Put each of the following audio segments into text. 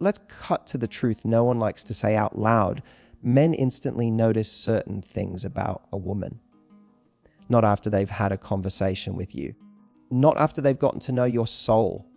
let's cut to the truth no one likes to say out loud. Men instantly notice certain things about a woman. Not after they've had a conversation with you. Not after they've gotten to know your soul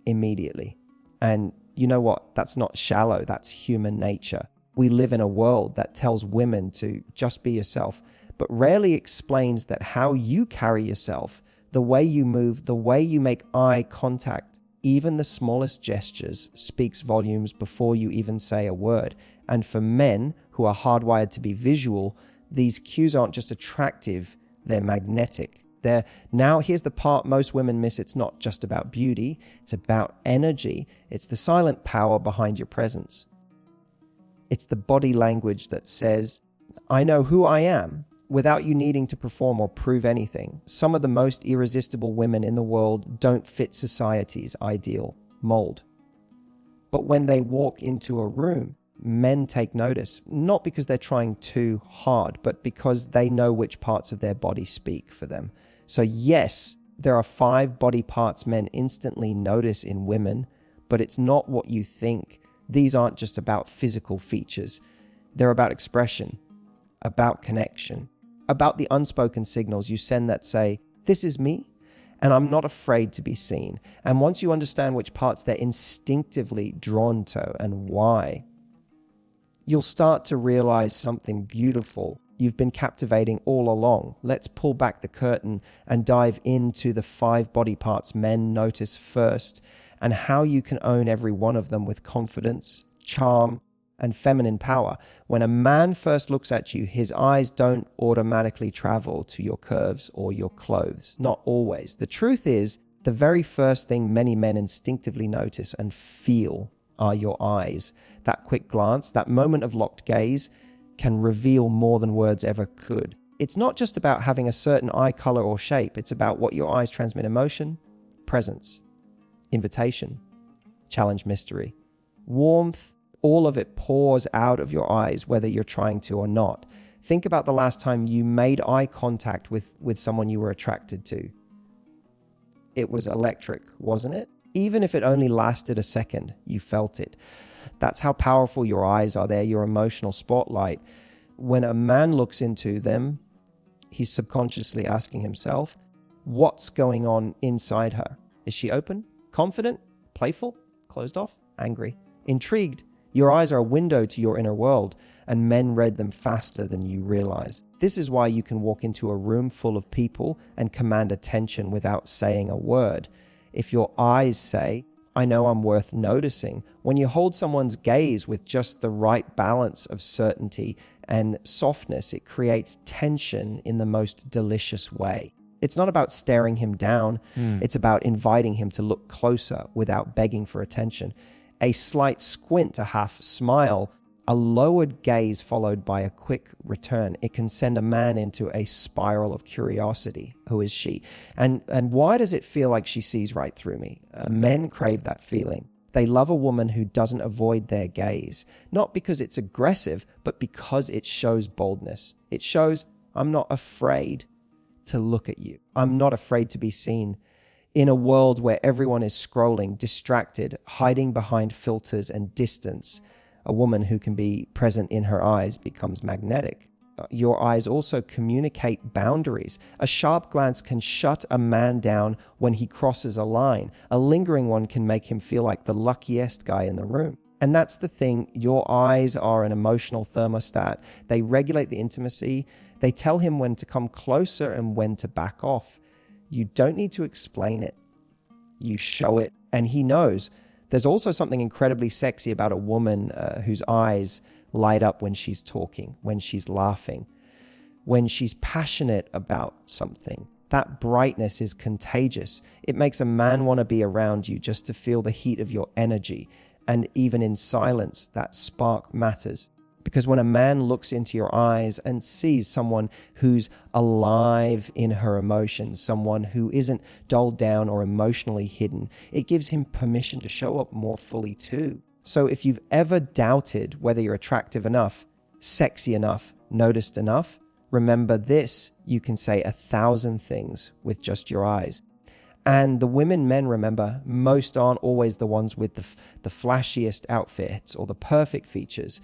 immediately. And you know what? That's not shallow. That's human nature. We live in a world that tells women to just be yourself, but rarely explains that how you carry yourself, the way you move, the way you make eye contact, even the smallest gestures speaks volumes before you even say a word. And for men who are hardwired to be visual, these cues aren't just attractive, they're magnetic. Now, here's the part most women miss. It's not just about beauty. It's about energy. It's the silent power behind your presence. It's the body language that says, I know who I am, without you needing to perform or prove anything. Some of the most irresistible women in the world don't fit society's ideal mold. But when they walk into a room, men take notice, not because they're trying too hard, but because they know which parts of their body speak for them. So yes, there are 5 body parts men instantly notice in women, but it's not what you think. These aren't just about physical features. They're about expression, about connection, about the unspoken signals you send that say, this is me, and I'm not afraid to be seen. And once you understand which parts they're instinctively drawn to and why, you'll start to realize something beautiful you've been captivating all along. Let's pull back the curtain and dive into the 5 body parts men notice first, and how you can own every one of them with confidence, charm, and feminine power. When a man first looks at you, his eyes don't automatically travel to your curves or your clothes. Not always. The truth is, the very first thing many men instinctively notice and feel are your eyes. That quick glance, that moment of locked gaze, can reveal more than words ever could. It's not just about having a certain eye color or shape. It's about what your eyes transmit: emotion, presence, invitation, challenge, mystery, warmth. All of it pours out of your eyes, whether you're trying to or not. Think about the last time you made eye contact with someone you were attracted to. It was electric, wasn't it? Even if it only lasted a second, you felt it. That's how powerful your eyes are. They're your emotional spotlight. When a man looks into them, he's subconsciously asking himself, what's going on inside her? Is she open, confident, playful, closed off, angry, intrigued? Your eyes are a window to your inner world, and men read them faster than you realize. This is why you can walk into a room full of people and command attention without saying a word. If your eyes say, I know I'm worth noticing, when you hold someone's gaze with just the right balance of certainty and softness, it creates tension in the most delicious way. It's not about staring him down. It's about inviting him to look closer without begging for attention. A slight squint, a half smile, a lowered gaze followed by a quick return. It can send a man into a spiral of curiosity. Who is she? And why does it feel like she sees right through me? Men crave that feeling. They love a woman who doesn't avoid their gaze, not because it's aggressive, but because it shows boldness. It shows, I'm not afraid to look at you. I'm not afraid to be seen. In a world where everyone is scrolling, distracted, hiding behind filters and distance, a woman who can be present in her eyes becomes magnetic. Your eyes also communicate boundaries. A sharp glance can shut a man down when he crosses a line. A lingering one can make him feel like the luckiest guy in the room. And that's the thing. Your eyes are an emotional thermostat. They regulate the intimacy. They tell him when to come closer and when to back off. You don't need to explain it. You show it, and he knows. There's also something incredibly sexy about a woman whose eyes light up when she's talking, when she's laughing, when she's passionate about something. That brightness is contagious. It makes a man want to be around you just to feel the heat of your energy. And even in silence, that spark matters. Because when a man looks into your eyes and sees someone who's alive in her emotions, someone who isn't dulled down or emotionally hidden, it gives him permission to show up more fully too. So if you've ever doubted whether you're attractive enough, sexy enough, noticed enough, remember this: you can say 1,000 things with just your eyes. And the women men, remember, most aren't always the ones with the flashiest outfits or the perfect features.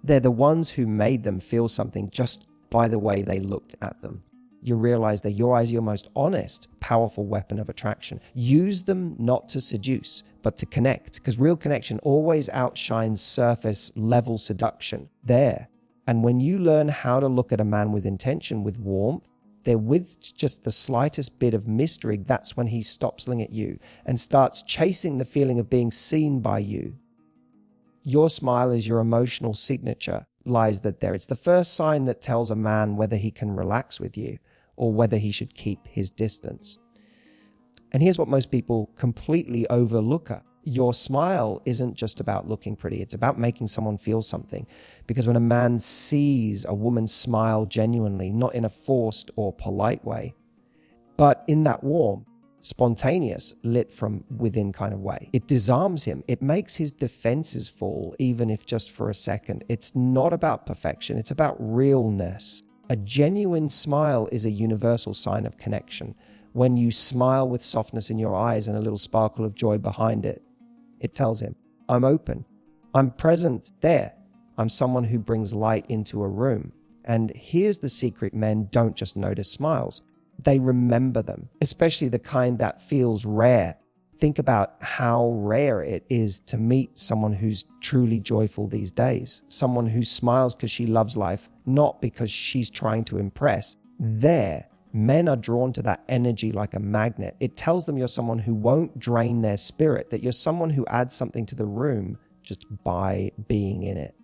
They're the ones who made them feel something just by the way they looked at them. You realize that your eyes are your most honest, powerful weapon of attraction. Use them not to seduce, but to connect, because real connection always outshines surface level seduction there. And when you learn how to look at a man with intention, with warmth, there with just the slightest bit of mystery, that's when he stops looking at you and starts chasing the feeling of being seen by you. Your smile is your emotional signature, lies that there. It's the first sign that tells a man whether he can relax with you or whether he should keep his distance. And here's what most people completely overlook. Your smile isn't just about looking pretty. It's about making someone feel something. Because when a man sees a woman smile genuinely, not in a forced or polite way, but in that warm, spontaneous, lit from within kind of way, it disarms him. It makes his defenses fall, even if just for a second. It's not about perfection. It's about realness. A genuine smile is a universal sign of connection. When you smile with softness in your eyes and a little sparkle of joy behind it, it tells him, I'm open. I'm present there. I'm someone who brings light into a room. And here's the secret: men don't just notice smiles. They remember them, especially the kind that feels rare. Think about how rare it is to meet someone who's truly joyful these days. Someone who smiles because she loves life, not because she's trying to impress. Men are drawn to that energy like a magnet. It tells them you're someone who won't drain their spirit, that you're someone who adds something to the room just by being in it.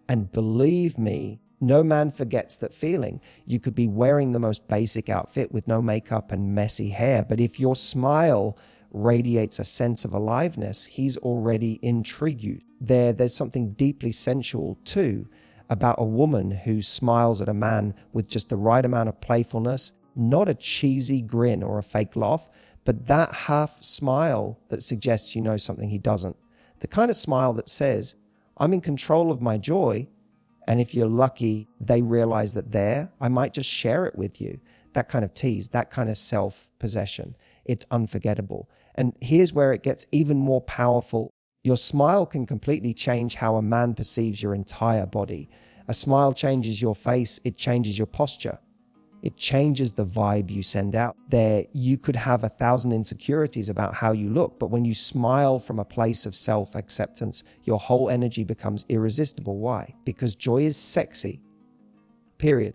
And believe me, no man forgets that feeling. You could be wearing the most basic outfit with no makeup and messy hair, but if your smile radiates a sense of aliveness, he's already intrigued. There's something deeply sensual too about a woman who smiles at a man with just the right amount of playfulness, not a cheesy grin or a fake laugh, but that half smile that suggests you know something he doesn't. The kind of smile that says, I'm in control of my joy, and if you're lucky, they realize that I might just share it with you. That kind of tease, that kind of self-possession, it's unforgettable. And here's where it gets even more powerful. Your smile can completely change how a man perceives your entire body. A smile changes your face, it changes your posture. It changes the vibe you send out. You could have 1,000 insecurities about how you look, but when you smile from a place of self-acceptance, your whole energy becomes irresistible. Why? Because joy is sexy. Period.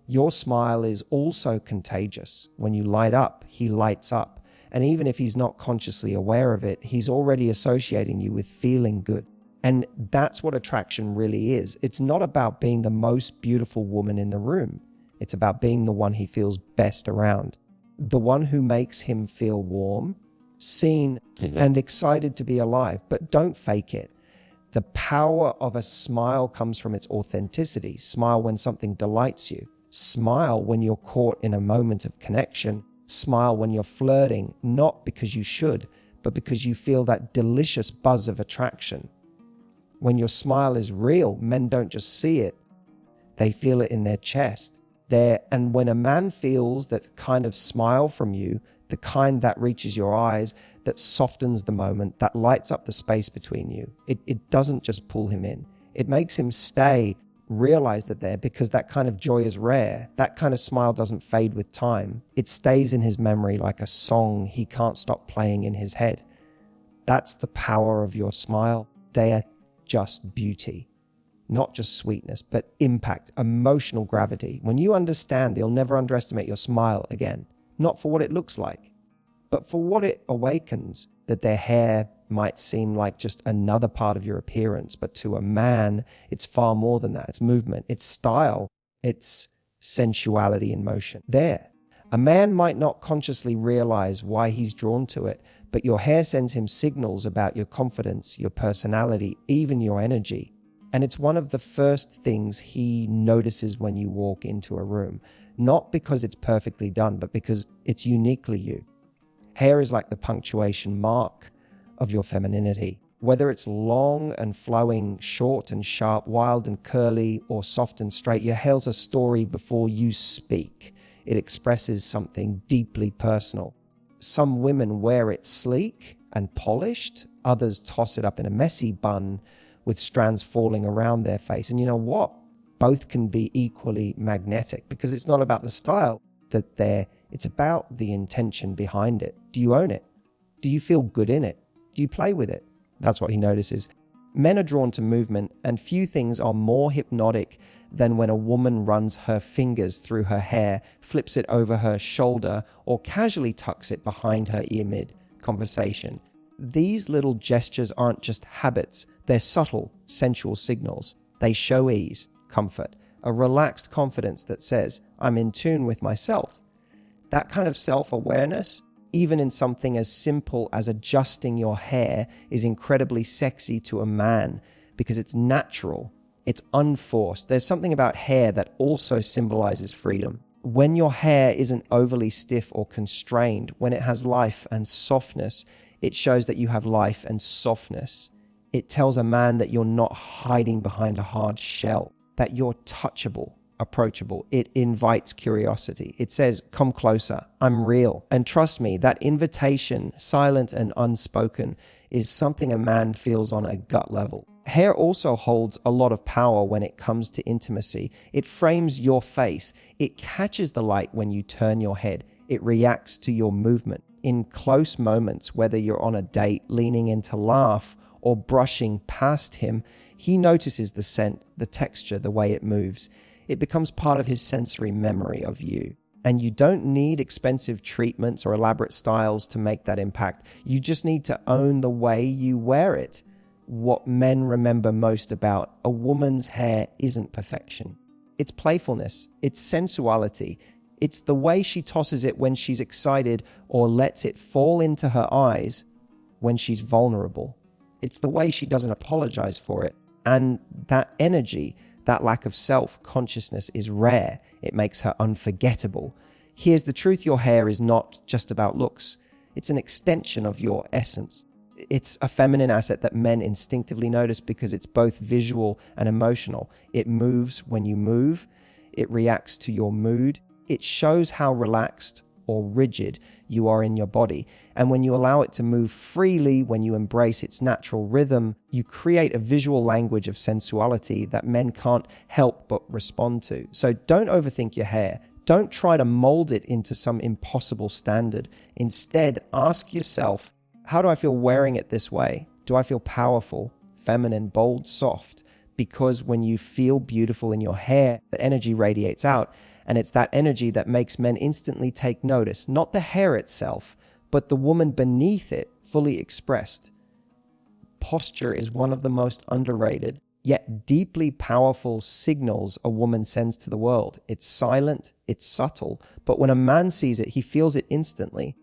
Your smile is also contagious. When you light up, he lights up. And even if he's not consciously aware of it, he's already associating you with feeling good. And that's what attraction really is. It's not about being the most beautiful woman in the room. It's about being the one he feels best around. The one who makes him feel warm, seen, and excited to be alive. But don't fake it. The power of a smile comes from its authenticity. Smile when something delights you. Smile when you're caught in a moment of connection. Smile when you're flirting, not because you should, but because you feel that delicious buzz of attraction. When your smile is real, men don't just see it, they feel it in their chest. And when a man feels that kind of smile from you, the kind that reaches your eyes, that softens the moment, that lights up the space between you, it doesn't just pull him in. It makes him stay, realize that because that kind of joy is rare. That kind of smile doesn't fade with time. It stays in his memory like a song he can't stop playing in his head. That's the power of your smile. They are just beauty. Not just sweetness, but impact, emotional gravity. When you understand, you'll never underestimate your smile again. Not for what it looks like, but for what it awakens. That their hair might seem like just another part of your appearance, but to a man, it's far more than that. It's movement, it's style, it's sensuality in motion. A man might not consciously realize why he's drawn to it, but your hair sends him signals about your confidence, your personality, even your energy. And it's one of the first things he notices when you walk into a room, not because it's perfectly done, but because it's uniquely you. Hair is like the punctuation mark of your femininity. Whether it's long and flowing, short and sharp, wild and curly, or soft and straight, your hair's a story before you speak. It expresses something deeply personal. Some women wear it sleek and polished. Others toss it up in a messy bun with strands falling around their face. And you know what? Both can be equally magnetic, because it's not about the style it's about the intention behind it. Do you own it? Do you feel good in it? Do you play with it? That's what he notices. Men are drawn to movement, and few things are more hypnotic than when a woman runs her fingers through her hair, flips it over her shoulder, or casually tucks it behind her ear mid-conversation. These little gestures aren't just habits, they're subtle, sensual signals. They show ease, comfort, a relaxed confidence that says, I'm in tune with myself. That kind of self-awareness, even in something as simple as adjusting your hair, is incredibly sexy to a man because it's natural, it's unforced. There's something about hair that also symbolizes freedom. When your hair isn't overly stiff or constrained, when it has life and softness, it shows that you have life and softness. It tells a man that you're not hiding behind a hard shell, that you're touchable, approachable. It invites curiosity. It says, come closer, I'm real. And trust me, that invitation, silent and unspoken, is something a man feels on a gut level. Hair also holds a lot of power when it comes to intimacy. It frames your face. It catches the light when you turn your head. It reacts to your movement. In close moments, whether you're on a date, leaning in to laugh, or brushing past him, he notices the scent, the texture, the way it moves. It becomes part of his sensory memory of you. And you don't need expensive treatments or elaborate styles to make that impact. You just need to own the way you wear it. What men remember most about a woman's hair isn't perfection. It's playfulness. It's sensuality. It's the way she tosses it when she's excited or lets it fall into her eyes when she's vulnerable. It's the way she doesn't apologize for it. And that energy, that lack of self-consciousness is rare. It makes her unforgettable. Here's the truth. Your hair is not just about looks. It's an extension of your essence. It's a feminine asset that men instinctively notice because it's both visual and emotional. It moves when you move. It reacts to your mood. It shows how relaxed or rigid you are in your body. And when you allow it to move freely, when you embrace its natural rhythm, you create a visual language of sensuality that men can't help but respond to. So don't overthink your hair. Don't try to mold it into some impossible standard. Instead, ask yourself, how do I feel wearing it this way? Do I feel powerful, feminine, bold, soft? Because when you feel beautiful in your hair, the energy radiates out. And it's that energy that makes men instantly take notice, not the hair itself, but the woman beneath it, fully expressed. Posture is one of the most underrated, yet deeply powerful signals a woman sends to the world. It's silent, it's subtle, but when a man sees it, he feels it instantly.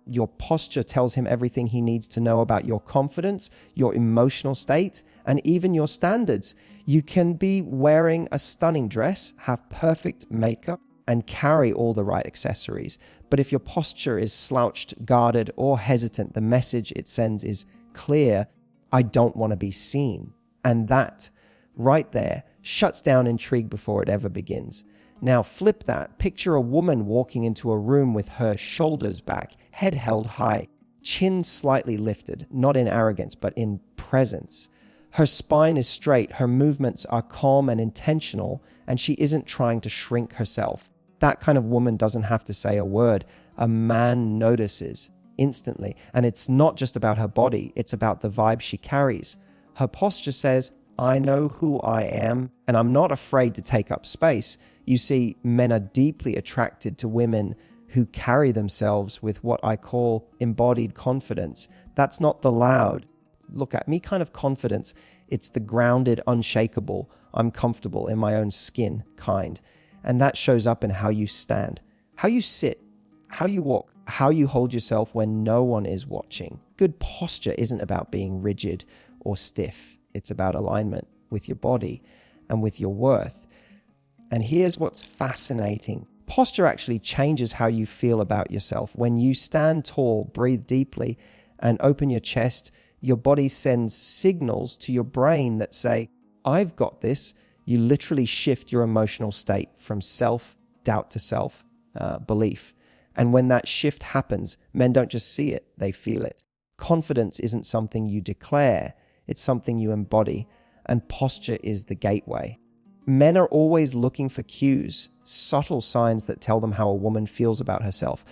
Your posture tells him everything he needs to know about your confidence, your emotional state, and even your standards. You can be wearing a stunning dress, have perfect makeup, and carry all the right accessories. But if your posture is slouched, guarded, or hesitant, the message it sends is clear: I don't want to be seen. And that, right there, shuts down intrigue before it ever begins. Now flip that. Picture a woman walking into a room with her shoulders back, head held high, chin slightly lifted, not in arrogance, but in presence. Her spine is straight, her movements are calm and intentional, and she isn't trying to shrink herself. That kind of woman doesn't have to say a word. A man notices instantly. And it's not just about her body, it's about the vibe she carries. Her posture says, I know who I am, and I'm not afraid to take up space. You see, men are deeply attracted to women who carry themselves with what I call embodied confidence. That's not the loud, look at me kind of confidence. It's the grounded, unshakable, I'm comfortable in my own skin kind. And that shows up in how you stand, how you sit, how you walk, how you hold yourself when no one is watching. Good posture isn't about being rigid or stiff. It's about alignment with your body and with your worth. And here's what's fascinating. Posture actually changes how you feel about yourself. When you stand tall, breathe deeply, and open your chest, your body sends signals to your brain that say, I've got this. You literally shift your emotional state from self-doubt to self-belief. And when that shift happens, men don't just see it, they feel it. Confidence isn't something you declare, it's something you embody, and posture is the gateway. Men are always looking for cues, subtle signs that tell them how a woman feels about herself.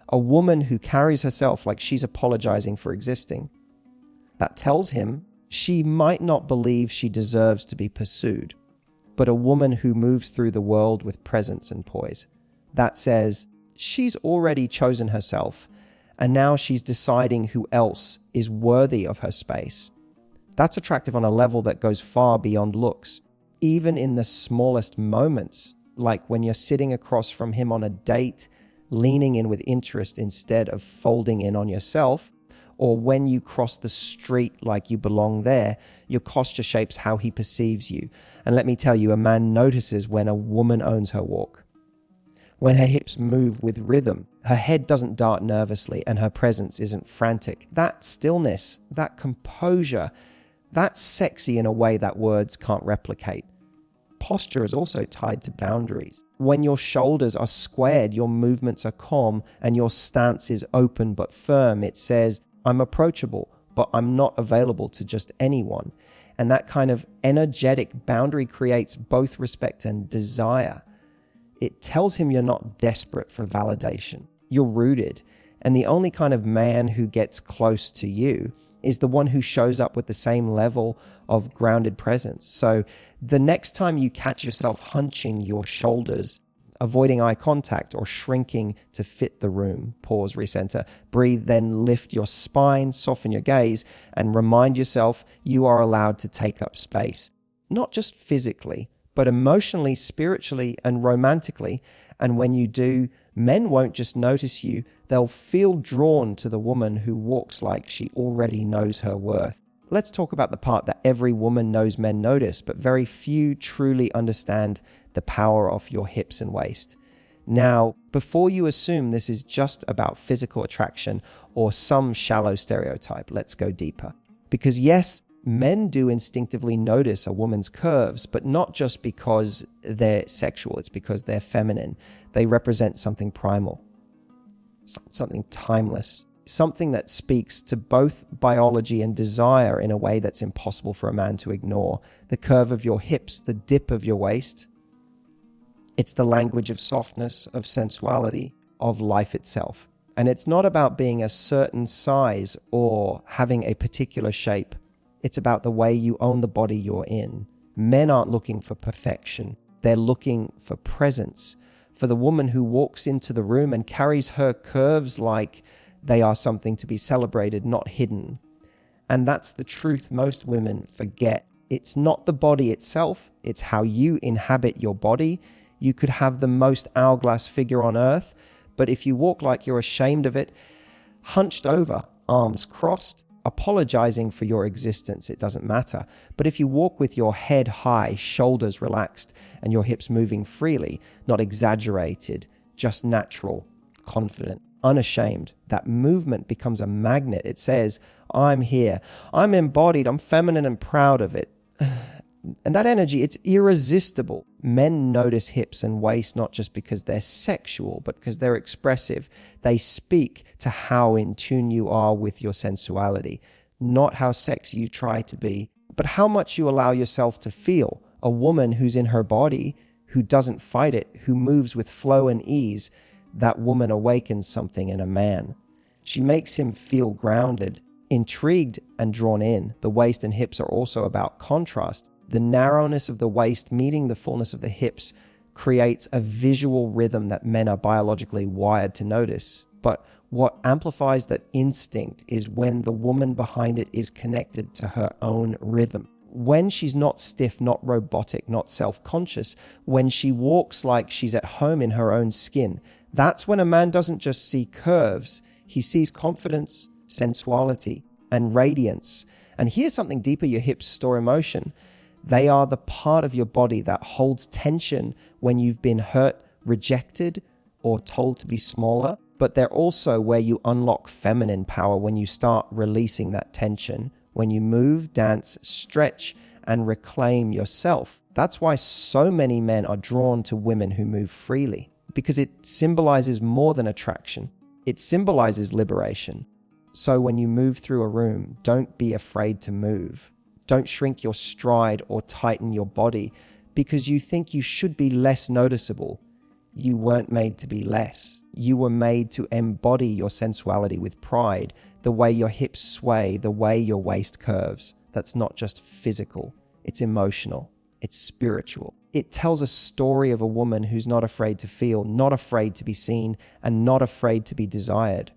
A woman who carries herself like she's apologizing for existing. That tells him she might not believe she deserves to be pursued, but a woman who moves through the world with presence and poise. That says she's already chosen herself, and now she's deciding who else is worthy of her space. That's attractive on a level that goes far beyond looks. Even in the smallest moments, like when you're sitting across from him on a date, leaning in with interest instead of folding in on yourself, or when you cross the street like you belong there, your posture shapes how he perceives you. And let me tell you, a man notices when a woman owns her walk. When her hips move with rhythm, her head doesn't dart nervously, and her presence isn't frantic. That stillness, that composure, that's sexy in a way that words can't replicate. Posture is also tied to boundaries. When your shoulders are squared, your movements are calm, and your stance is open but firm. It says, I'm approachable, but I'm not available to just anyone. And that kind of energetic boundary creates both respect and desire. It tells him you're not desperate for validation. You're rooted. And the only kind of man who gets close to you is the one who shows up with the same level of grounded presence. So the next time you catch yourself hunching your shoulders, avoiding eye contact, or shrinking to fit the room, pause, recenter, breathe, then lift your spine, soften your gaze, and remind yourself you are allowed to take up space. Not just physically, but emotionally, spiritually, and romantically. And when you do, men won't just notice you, they'll feel drawn to the woman who walks like she already knows her worth. Let's talk about the part that every woman knows men notice, but very few truly understand the power of your hips and waist. Now, before you assume this is just about physical attraction or some shallow stereotype, let's go deeper. Because yes, men do instinctively notice a woman's curves, but not just because they're sexual, it's because they're feminine. They represent something primal, something timeless, something that speaks to both biology and desire in a way that's impossible for a man to ignore. The curve of your hips, the dip of your waist, it's the language of softness, of sensuality, of life itself. And it's not about being a certain size or having a particular shape. It's about the way you own the body you're in. Men aren't looking for perfection. They're looking for presence. For the woman who walks into the room and carries her curves like they are something to be celebrated, not hidden. And that's the truth most women forget. It's not the body itself. It's how you inhabit your body. You could have the most hourglass figure on earth, but if you walk like you're ashamed of it, hunched over, arms crossed, apologizing for your existence, it doesn't matter. But if you walk with your head high, shoulders relaxed, and your hips moving freely, not exaggerated, just natural, confident, unashamed, that movement becomes a magnet. It says, I'm here, I'm embodied, I'm feminine and proud of it. And that energy, it's irresistible. Men notice hips and waist not just because they're sexual, but because they're expressive. They speak to how in tune you are with your sensuality, not how sexy you try to be, but how much you allow yourself to feel. A woman who's in her body, who doesn't fight it, who moves with flow and ease, that woman awakens something in a man. She makes him feel grounded, intrigued, and drawn in. The waist and hips are also about contrast. The narrowness of the waist meeting the fullness of the hips creates a visual rhythm that men are biologically wired to notice. But what amplifies that instinct is when the woman behind it is connected to her own rhythm. When she's not stiff, not robotic, not self-conscious, when she walks like she's at home in her own skin, that's when a man doesn't just see curves, he sees confidence, sensuality, and radiance. And here's something deeper: your hips store emotion. They are the part of your body that holds tension when you've been hurt, rejected, or told to be smaller. But they're also where you unlock feminine power when you start releasing that tension, when you move, dance, stretch, and reclaim yourself. That's why so many men are drawn to women who move freely. because it symbolizes more than attraction. It symbolizes liberation. So when you move through a room, don't be afraid to move. Don't shrink your stride or tighten your body because you think you should be less noticeable. You weren't made to be less. You were made to embody your sensuality with pride, the way your hips sway, the way your waist curves. That's not just physical, it's emotional, it's spiritual. It tells a story of a woman who's not afraid to feel, not afraid to be seen, and not afraid to be desired.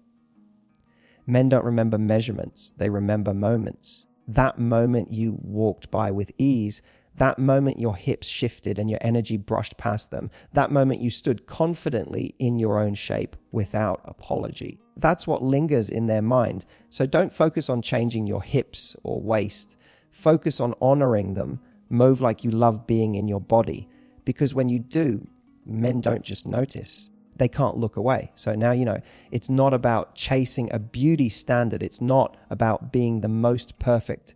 Men don't remember measurements, they remember moments. That moment you walked by with ease, that moment your hips shifted and your energy brushed past them, that moment you stood confidently in your own shape without apology. That's what lingers in their mind. So don't focus on changing your hips or waist. Focus on honoring them. Move like you love being in your body. Because when you do, men don't just notice. They can't look away. So now you know, it's not about chasing a beauty standard. It's not about being the most perfect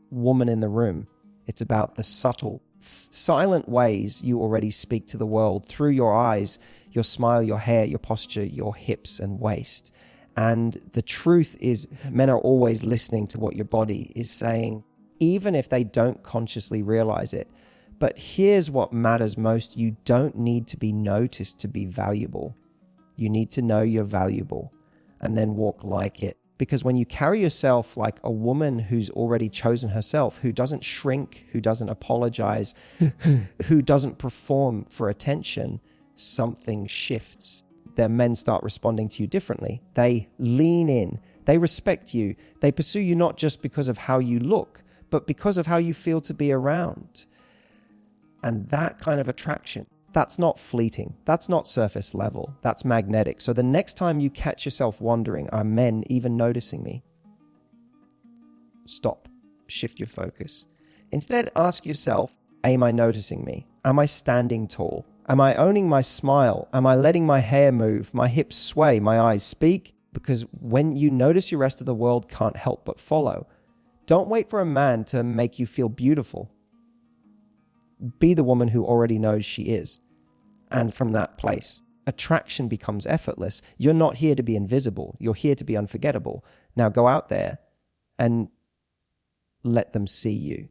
woman in the room. It's about the subtle, silent ways you already speak to the world through your eyes, your smile, your hair, your posture, your hips and waist. And the truth is, men are always listening to what your body is saying, even if they don't consciously realize it. But here's what matters most. You don't need to be noticed to be valuable. You need to know you're valuable and then walk like it. Because when you carry yourself like a woman who's already chosen herself, who doesn't shrink, who doesn't apologize, who doesn't perform for attention, something shifts. Their men start responding to you differently. They lean in. They respect you. They pursue you not just because of how you look, but because of how you feel to be around. And that kind of attraction, that's not fleeting. That's not surface level. That's magnetic. So the next time you catch yourself wondering, are men even noticing me? Stop. Shift your focus. Instead, ask yourself, am I noticing me? Am I standing tall? Am I owning my smile? Am I letting my hair move, my hips sway, my eyes speak? Because when you notice, your rest of the world can't help but follow. Don't wait for a man to make you feel beautiful. Be the woman who already knows she is. And from that place, attraction becomes effortless. You're not here to be invisible. You're here to be unforgettable. Now go out there and let them see you.